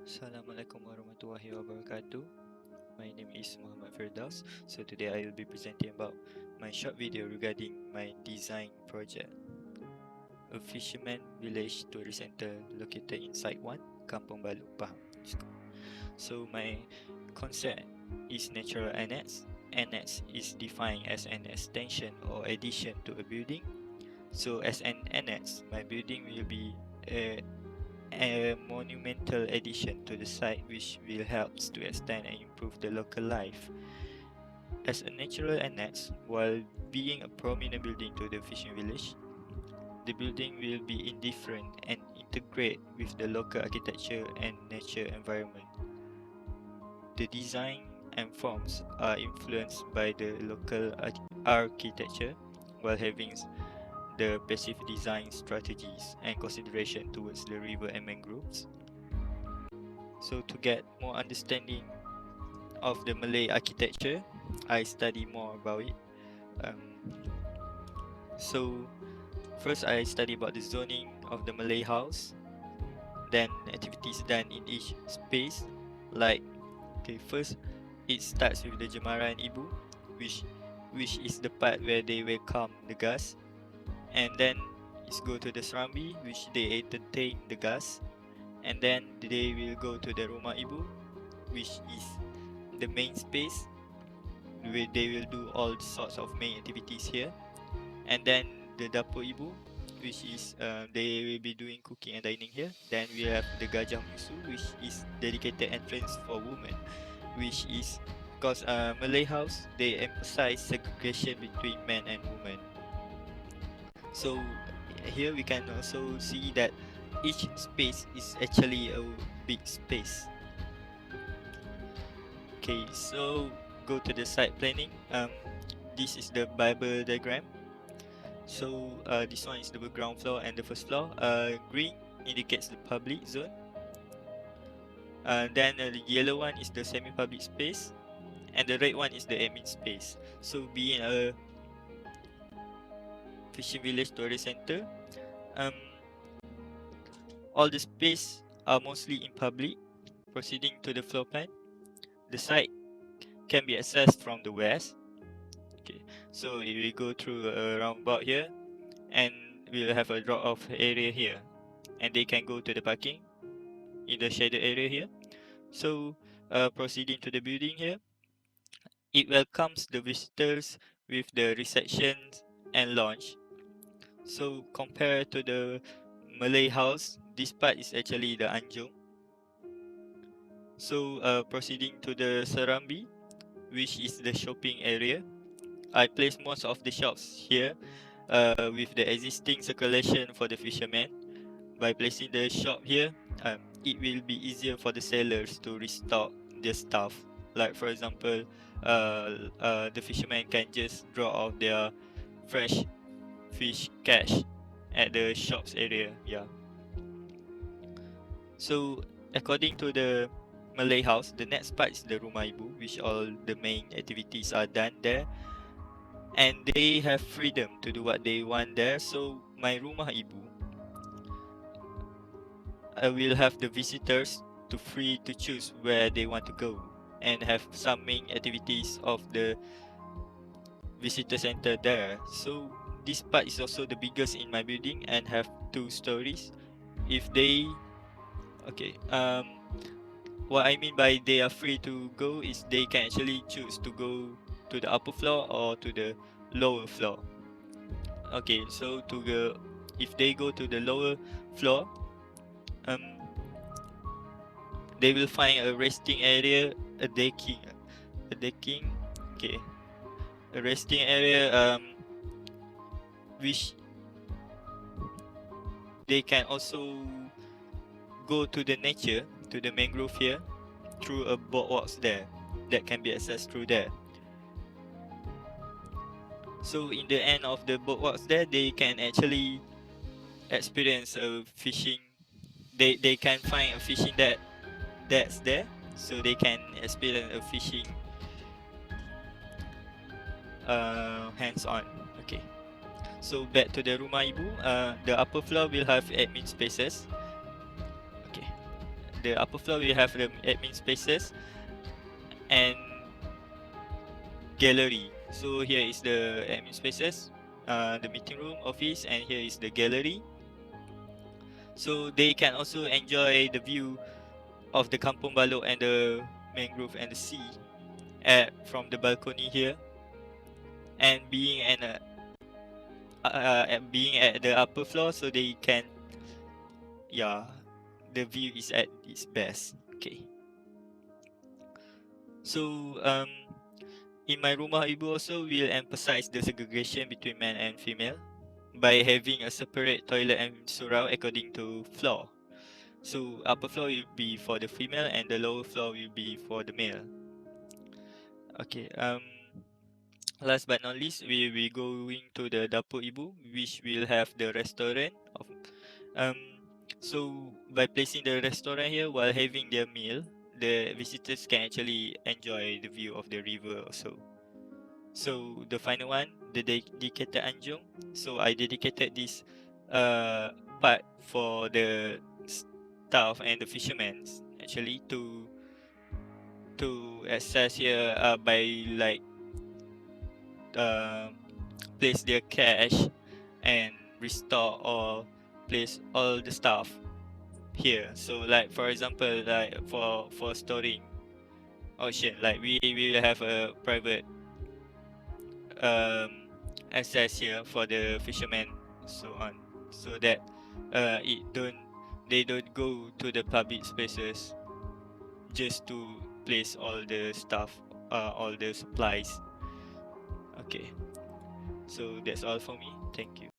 Assalamualaikum warahmatullahi wabarakatuh. My name is Muhammad Firdaus. So today I will be presenting about my short video regarding my design project. A fisherman village tourist center located in Site 1, Kampung Baluk, Pahang. So my concept is natural annex. Annex is defined as an extension or addition to a building. So as an annex, my building will be a monumental addition to the site which will help to extend and improve the local life. As a natural annex, while being a prominent building to the fishing village, the building will be indifferent and integrate with the local architecture and nature environment. The design and forms are influenced by the local architecture while having the passive design strategies and consideration towards the river and mangroves. So to get more understanding of the Malay architecture, I study more about it. Um, so first I study about the zoning of the Malay house, then activities done in each space. Like first it starts with the Jemara and Ibu, which is the part where they welcome the guests, and then it's go to the Serambi, which they entertain the guests, and then they will go to the Rumah Ibu, which is the main space where they will do all sorts of main activities here, and then the Dapur Ibu, which is they will be doing cooking and dining here. Then we have the Gajah Musu, which is dedicated entrance for women, which is because Malay house they emphasize segregation between men and women. So here we can also see that each space is actually a big space. Okay, so go to the site planning. This is the Bible diagram. So this one is the ground floor and the first floor. Green indicates the public zone. Then the yellow one is the semi-public space, and the red one is the admin space. So being a fishing village tourist center, um, all the space are mostly in public. Proceeding to the floor plan, the site can be accessed from the west. Okay, so if we go through a roundabout here, and we'll have a drop off area here, and they can go to the parking in the shaded area here. So proceeding to the building here, it welcomes the visitors with the receptions and lounge. So compared to the Malay house, this part is actually the Anjung. So proceeding to the Serambi, which is the shopping area, I place most of the shops here with the existing circulation for the fishermen. By placing the shop here, it will be easier for the sellers to restock their stuff. Like for example, the fishermen can just draw off their fresh fish catch at the shops area. Yeah. So according to the Malay house, the next part is the Rumah Ibu, which all the main activities are done there, and they have freedom to do what they want there. So my Rumah Ibu, I will have the visitors to free to choose where they want to go and have some main activities of the visitor center there. So this part is also the biggest in my building and have 2 stories. If they what I mean by they are free to go is they can actually choose to go to the upper floor or to the lower floor. Okay, so if they go to the lower floor, um they will find a resting area, a decking, okay, a resting area, which they can also go to the nature, to the mangrove here, through a boardwalks there, that can be accessed through there. So in the end of the boardwalks there, they can actually experience a fishing. They can find a fishing that's there, so they can experience a fishing hands-on. Okay. So back to the Rumah Ibu, the upper floor will have admin spaces. Okay. the upper floor we have the admin spaces and gallery. So here is the admin spaces, the meeting room, office, and here is the gallery. So they can also enjoy the view of the Kampung Balok and the mangrove and the sea from the balcony here. And being at the upper floor, so they can, yeah, the view is at its best. Okay. So in my Rumah Ibu also we'll emphasize the segregation between man and female by having a separate toilet and surau according to floor. So upper floor will be for the female and the lower floor will be for the male. Okay. Last but not least, we will going to the Dapur Ibu, which will have the restaurant. Um, so by placing the restaurant here while having their meal, the visitors can actually enjoy the view of the river also. So the final one, the dedicated Anjung. So I dedicated this part for the staff and the fishermen actually to access here by like place their cash and restore or place all the stuff here. So like for example, like for storing ocean, like we will have a private um access here for the fishermen, so on, so that they don't go to the public spaces just to place all the stuff, all the supplies. Okay, so that's all for me. Thank you.